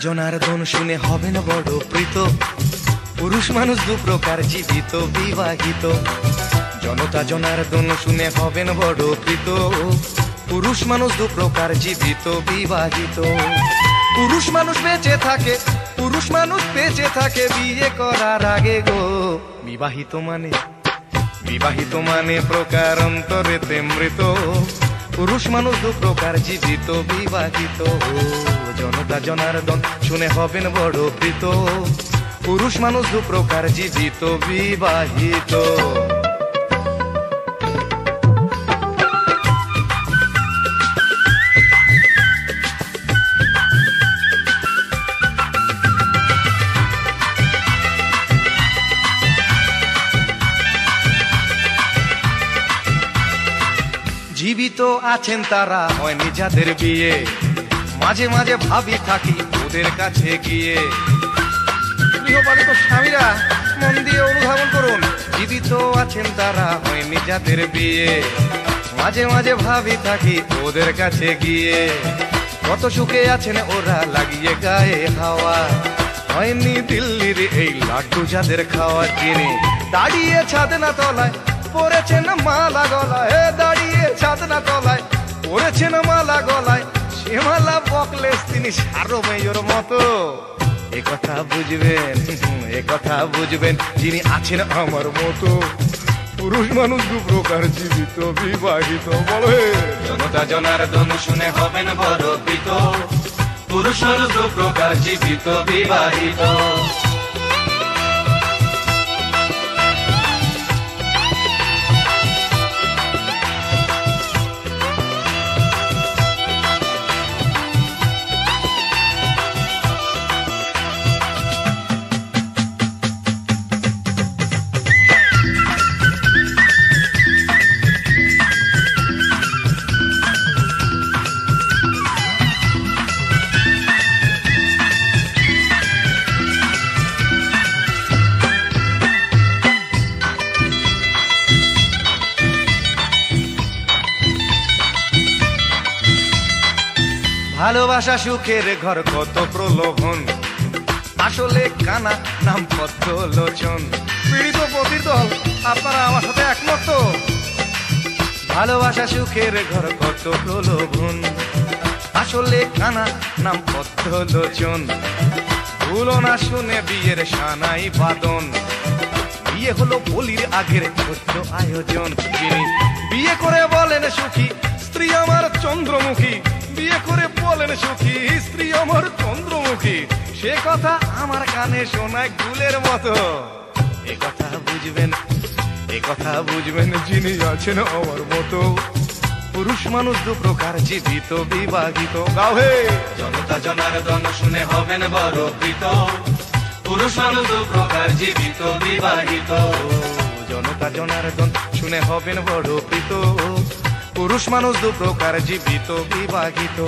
জনার্দন শুনে হবেন বড় প্রীত, পুরুষ মানুষ দু প্রকার জীবিত বিবাহিত। জনতা জনার্দন শুনে হবেন বড় প্রীত, পুরুষ মানুষ দু প্রকার জীবিত বিবাহিত। পুরুষ মানুষ বেঁচে থাকে, পুরুষ মানুষ বেঁচে থাকে বিয়ে করার আগে গো। বিবাহিত মানে প্রকার অন্তরেতে মৃত, পুরুষ মানুষ দু প্রকার জীবিত বিবাহিত। জনতা জনার্দন শুনে হবেন বড় প্রীত, পুরুষ মানুষ দু প্রকার জীবিত বিবাহিত। জীবিত আছেন তারা হয়নি যাদের বিয়ে, মাঝে মাঝে ভাবি থাকি ওদের কাছে গিয়ে। গৃহপালিত স্বামীরা মন দিয়ে অনুধাবন করুন, জীবিত আছেন তারা হয়নি যাদের বিয়ে, মাঝে মাঝে ভাবি থাকি ওদের কাছে গিয়ে। কত সুখে আছেন ওরা লাগিয়ে গায়ে হাওয়া, হয়নি দিল্লির এই লাড্ডু যাদের খাওয়া চিনি। দাঁড়িয়ে ছাদনা তলায় পড়েছেন মালা গলায়, দাঁড়িয়ে ছাদনা তলায় পড়েছেন মালা গলায়, সে মালা বকলেস তিনি সারমেয়র মতো। একথা বুঝবেন, একথা বুঝবেন যিনি আছেন আমার মতো, পুরুষ মানুষ দু প্রকার জীবিত বিবাহিত। বলে জনতা জনার্দন শুনে হবেন বড় প্রীত, পুরুষ মানুষ দু প্রকার জীবিত বিবাহিত। ভালোবাসা সুখের ঘর কত প্রলোভন, আসলে কানা নাম পদ্ম লোচন। পীড়িত পতিত আপনারা আমার সাথে একমত? ভালোবাসা সুখের ঘর কত প্রলোভন, আসলে কানা নাম পদ্ম লোচন। ভুলো না শুনে বিয়ের সানাই বাদন, বিয়ে হলো বলির আগের ছোট্ট আয়োজন। বিয়ে করে বলেন সুখী স্ত্রী আমার চন্দ্রমুখী, বিয়ে করে বলেন সুখী স্ত্রী আমার চন্দ্রমুখী, সে কথা আমার কানে শোনায় গুলের মতো। একথা বুঝবেন, একথা বুঝবেন যিনি আছেন আমার মতো, পুরুষ মানুষ দু প্রকার জীবিত বিবাহিত। গাও হে জনতা জনার্দন শুনে হবেন বড় প্রীত, পুরুষ মানুষ দু প্রকার জীবিত বিবাহিত। জনতা জনার্দন শুনে হবেন বড় প্রীত, পুরুষ মানুষ দু প্রকার জীবিত বিবাহিত।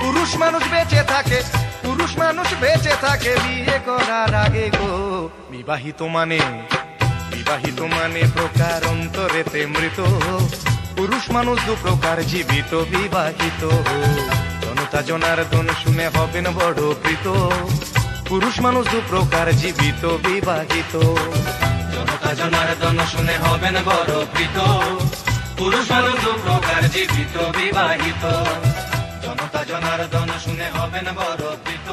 পুরুষ মানুষ বেঁচে থাকে, পুরুষ মানুষ বেঁচে থাকে বিয়ে করার আগে গো। বিবাহিত মানে প্রকার অন্তরেতে মৃত, পুরুষ মানুষ দু প্রকার জীবিত বিবাহিত। জনতা জনার্দন শুনে হবেন বড় প্রীত, পুরুষ মানুষ দু প্রকার জীবিত বিবাহিত। জনতা জনার্দন শুনে হবেন বড় প্রীত, পুরুষ মানুষ দু প্রকার জীবিত বিবাহিত। জনতা জনার্দন শুনে হবেন বড় প্রীত,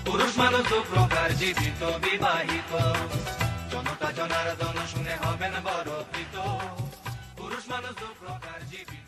পুরুষ মানুষ দু প্রকার জীবিত বিবাহিত। জনতা জনার্দন শুনে হবেন বড় প্রীত, পুরুষ মানুষ দু প্রকার জীবিত।